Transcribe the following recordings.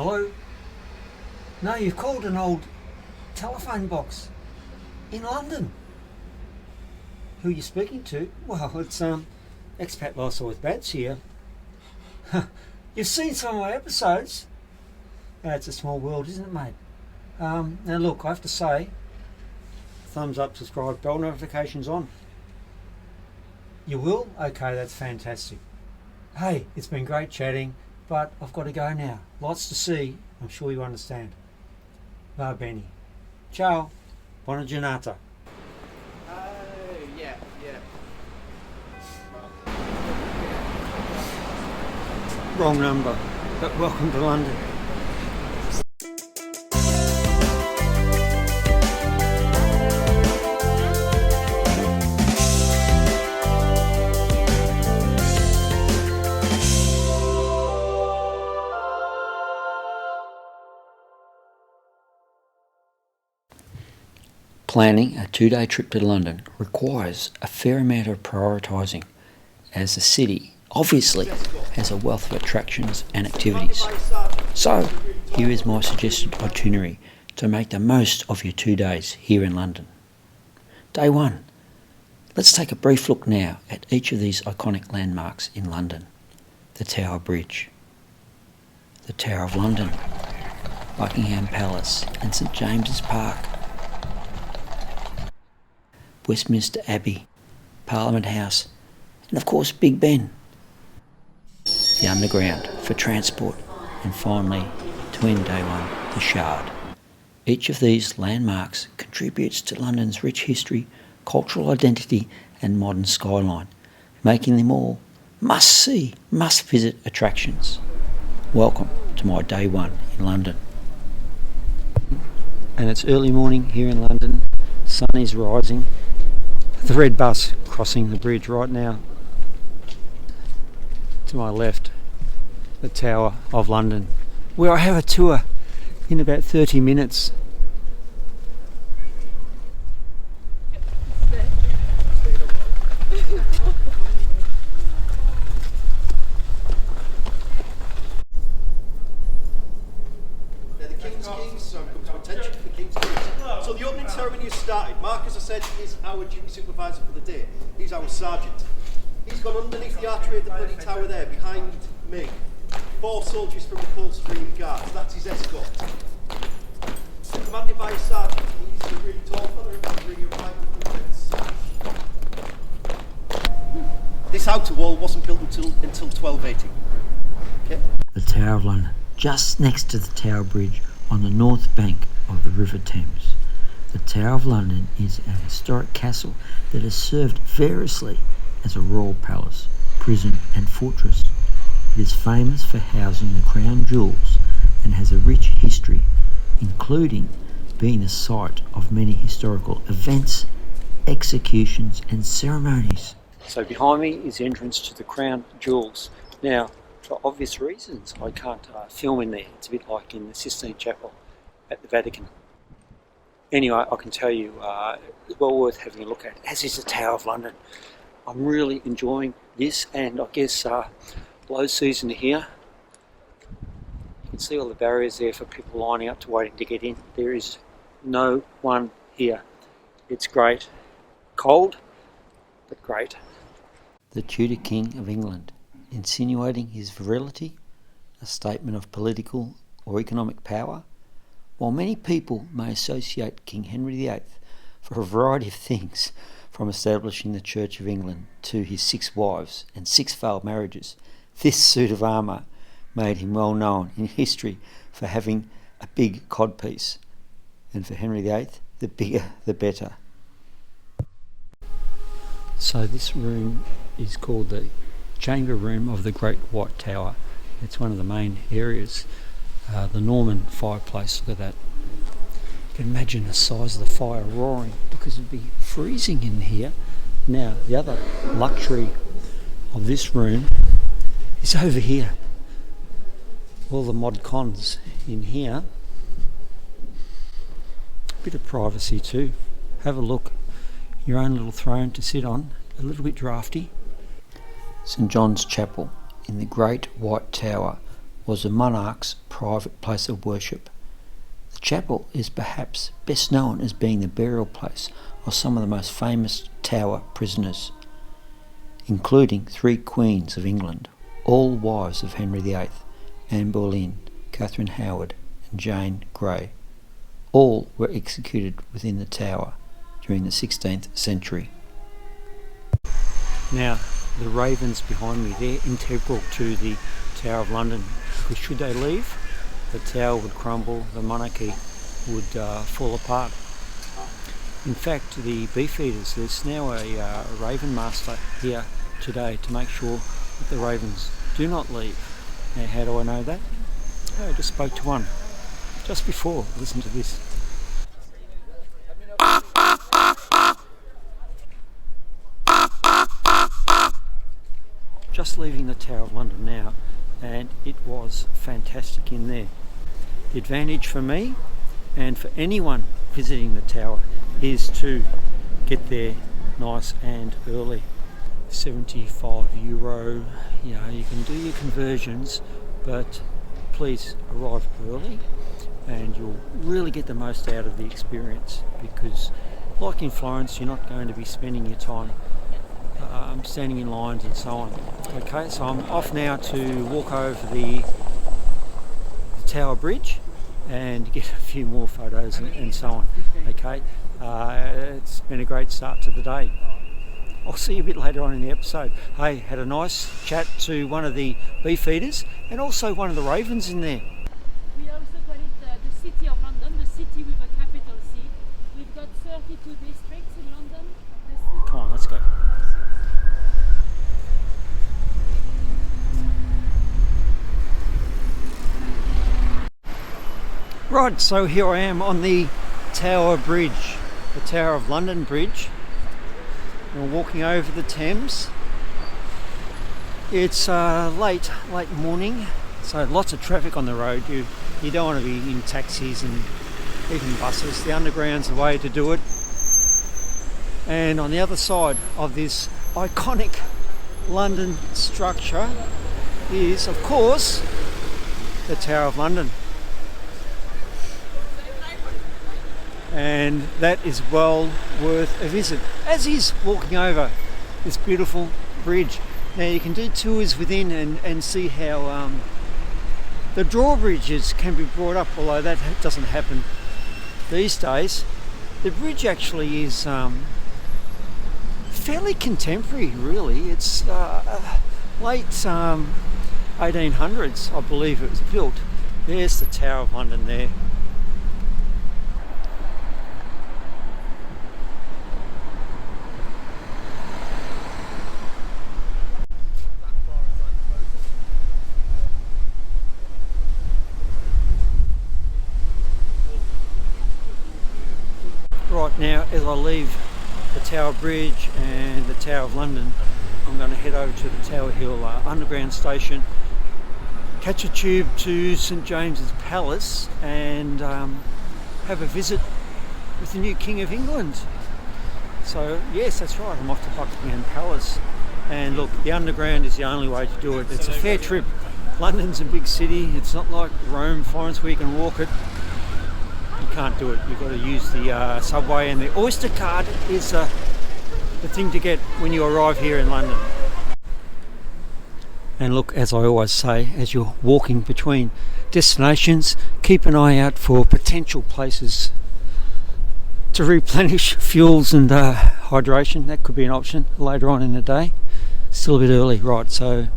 Hello? No, you've called an old telephone box in London. Who are you speaking to? Well, it's Expat Lifestyle with Bats here. You've seen some of my episodes. It's a small world, isn't it, mate? Now look, I have to say, thumbs up, subscribe, bell notifications on. You will? Okay, that's fantastic. Hey, it's been great chatting, but I've got to go now. Lots to see, I'm sure you understand. Va bene. Ciao. Buona giornata. Yeah. Wrong number, but welcome to London. Planning a 2-day trip to London requires a fair amount of prioritising, as the city obviously has a wealth of attractions and activities. So here is my suggested itinerary to make the most of your 2 days here in London. Day 1. Let's take a brief look now at each of these iconic landmarks in London. The Tower Bridge, the Tower of London, Buckingham Palace and St James's Park, Westminster Abbey, Parliament House, and of course Big Ben. The Underground for transport, and finally, to end day 1, the Shard. Each of these landmarks contributes to London's rich history, cultural identity and modern skyline, making them all must-see, must-visit attractions. Welcome to my day 1 in London. And it's early morning here in London, sun is rising. The red bus crossing the bridge right now. To my left, the Tower of London, where I have a tour in about 30 minutes. They're the King's Keys, so I'm coming to attention to the King's Keys. So the opening ceremony has started. Mark, as I said, is our duty supervisor for the day. He's our sergeant. He's gone underneath the archway of the bloody tower there, behind me. 4 soldiers from the Coldstream Guards. That's his escort. Commanded by a sergeant. He's a really tall fella and really right with the fence. This outer wall wasn't built until 1280. Okay. The Tower of London, just next to the Tower Bridge on the north bank of the River Thames. The Tower of London is an historic castle that has served variously as a royal palace, prison and fortress. It is famous for housing the crown jewels and has a rich history, including being the site of many historical events, executions and ceremonies. So behind me is the entrance to the crown jewels. Now, for obvious reasons, I can't film in there. It's a bit like in the Sistine Chapel at the Vatican. Anyway, I can tell you, it's well worth having a look at, as is the Tower of London. I'm really enjoying this, and I guess low season here. You can see all the barriers there for people lining up to waiting to get in. There is no one here. It's great. Cold, but great. The Tudor King of England, insinuating his virility, a statement of political or economic power. While many people may associate King Henry VIII for a variety of things, from establishing the Church of England to his 6 wives and 6 failed marriages, this suit of armour made him well known in history for having a big codpiece, and for Henry VIII, the bigger the better. So this room is called the Chamber Room of the Great White Tower. It's one of the main areas. The Norman fireplace, look at that. You can imagine the size of the fire roaring, because it'd be freezing in here. Now, the other luxury of this room is over here. All the mod cons in here. Bit of privacy too. Have a look. Your own little throne to sit on. A little bit drafty. St John's Chapel in the Great White Tower, was the monarch's private place of worship. The chapel is perhaps best known as being the burial place of some of the most famous Tower prisoners, including 3 queens of England, all wives of Henry VIII, Anne Boleyn, Catherine Howard and Jane Grey. All were executed within the Tower during the 16th century. Now, the ravens behind me, they're integral to the Tower of London, because should they leave, the Tower would crumble, the monarchy would fall apart. In fact, the beefeaters, there's now a raven master here today to make sure that the ravens do not leave. Now, how do I know that? Oh, I just spoke to one just before. Listen to this. Just leaving the Tower of London now, and it was fantastic in there. The advantage for me and for anyone visiting the Tower is to get there nice and early. €75, you can do your conversions, but please arrive early and you'll really get the most out of the experience, because like in Florence, you're not going to be spending your time standing in lines and so on. Okay, so I'm off now to walk over the Tower Bridge and get a few more photos and so on. Okay, it's been a great start to the day. I'll see you a bit later on in the episode. Hey, had a nice chat to one of the beefeaters and also one of the ravens in there. We also call it the City of London, the city with a capital C. We've got 32 districts in London. Come on, let's go. Right, so here I am on the Tower Bridge, the Tower of London Bridge. We're walking over the Thames. It's late morning, so lots of traffic on the road. You don't want to be in taxis and even buses. The underground's the way to do it. And on the other side of this iconic London structure is, of course, the Tower of London. And that is well worth a visit, as is walking over this beautiful bridge. Now you can do tours within and see how the drawbridges can be brought up, although that doesn't happen these days. The bridge actually is fairly contemporary, really. It's late 1800s, I believe it was built. There's the Tower of London there. Right now, as I leave the Tower Bridge and the Tower of London, I'm going to head over to the Tower Hill underground station, catch a tube to St James's Palace and have a visit with the new King of England. So yes, that's right, I'm off to Buckingham Palace. And look, the underground is the only way to do it. It's a fair trip. London's a big city. It's not like Rome, Florence, where you can walk it. You can't do it. You've got to use the subway, and the Oyster card is the thing to get when you arrive here in London. And look, as I always say, as you're walking between destinations, keep an eye out for potential places to replenish fuels and hydration. That could be an option later on in the day. Still a bit early, right? So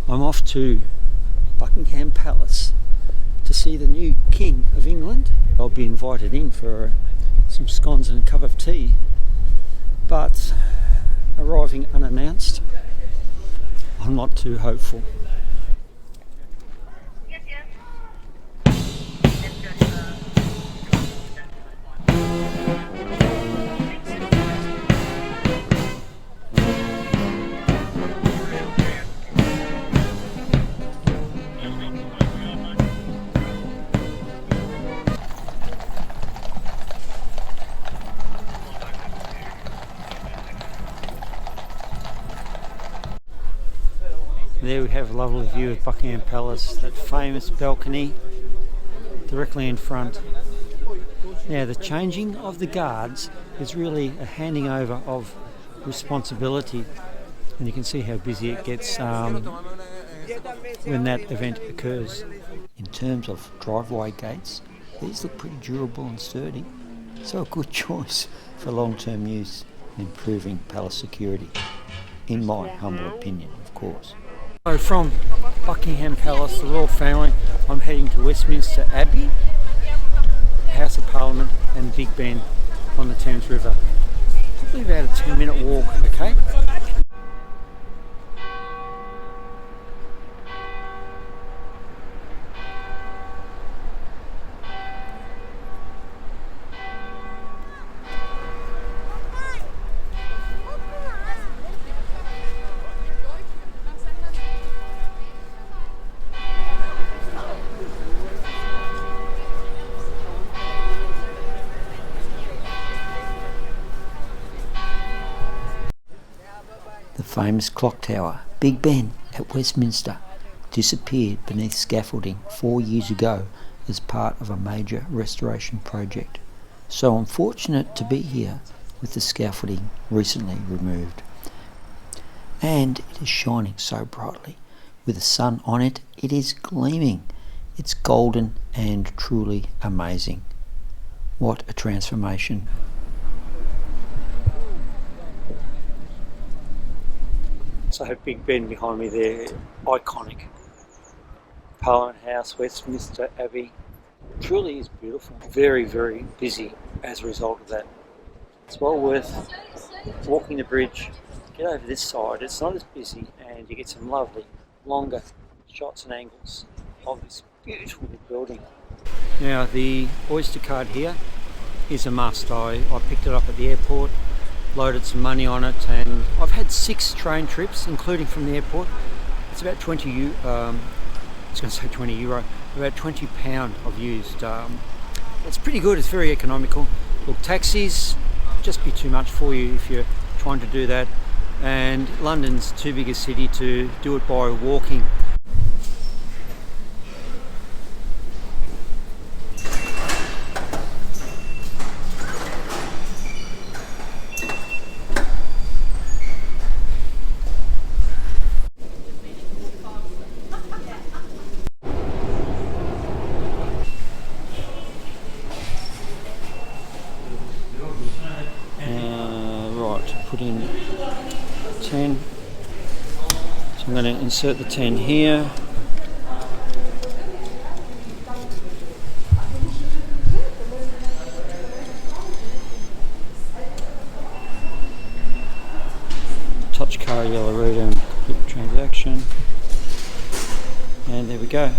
I'm off to Buckingham Palace to see the new King of England. I'll be invited in for some scones and a cup of tea, but arriving unannounced, I'm not too hopeful. There we have a lovely view of Buckingham Palace, that famous balcony directly in front. Now the changing of the guards is really a handing over of responsibility, and you can see how busy it gets when that event occurs. In terms of driveway gates, these look pretty durable and sturdy, so a good choice for long-term use in improving palace security, in my humble opinion, of course. So from Buckingham Palace, the royal family, I'm heading to Westminster Abbey, House of Parliament and Big Ben on the Thames River. Probably about a 10-minute walk, okay? The famous clock tower, Big Ben at Westminster, disappeared beneath scaffolding 4 years ago as part of a major restoration project. So I'm fortunate to be here with the scaffolding recently removed. And it is shining so brightly. With the sun on it, it is gleaming. It's golden and truly amazing. What a transformation. So Big Ben behind me there, iconic. Parliament House, Westminster Abbey, truly is beautiful. Very, very busy as a result of that. It's well worth walking the bridge, get over this side, it's not as busy, and you get some lovely, longer shots and angles of this beautiful building. Now the Oyster card here is a must. I picked it up at the airport, loaded some money on it, and I've had 6 train trips, including from the airport. It's about 20 euro, about £20 I've used. It's pretty good, it's very economical. Look, taxis just be too much for you if you're trying to do that, and London's too big a city to do it by walking. Put in 10, so I'm going to insert the 10 here. Touch car yellow reader and complete transaction, and there we go.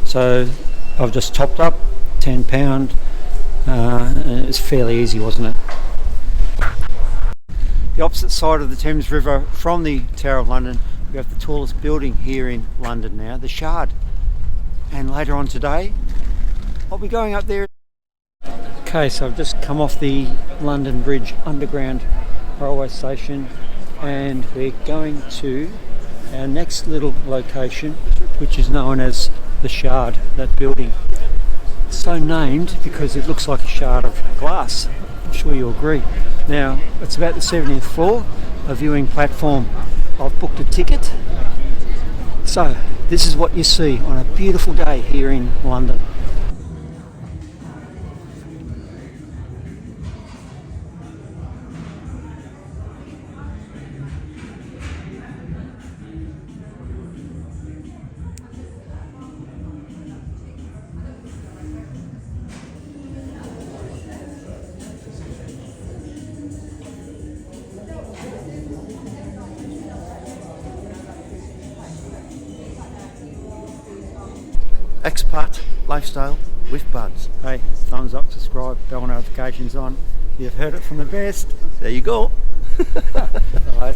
So I've just topped up £10, and it's fairly easy, wasn't it? The opposite side of the Thames River from the Tower of London, we have the tallest building here in London now, the Shard. And later on today, I'll be going up there. Okay, so I've just come off the London Bridge Underground railway station, and we're going to our next little location, which is known as the Shard, that building. It's so named because it looks like a shard of glass. I'm sure you'll agree. Now, it's about the 70th floor, a viewing platform. I've booked a ticket. So, this is what you see on a beautiful day here in London. Expat Lifestyle with Buds. Hey, thumbs up, subscribe, bell notifications on. You've heard it from the best. There you go. All right.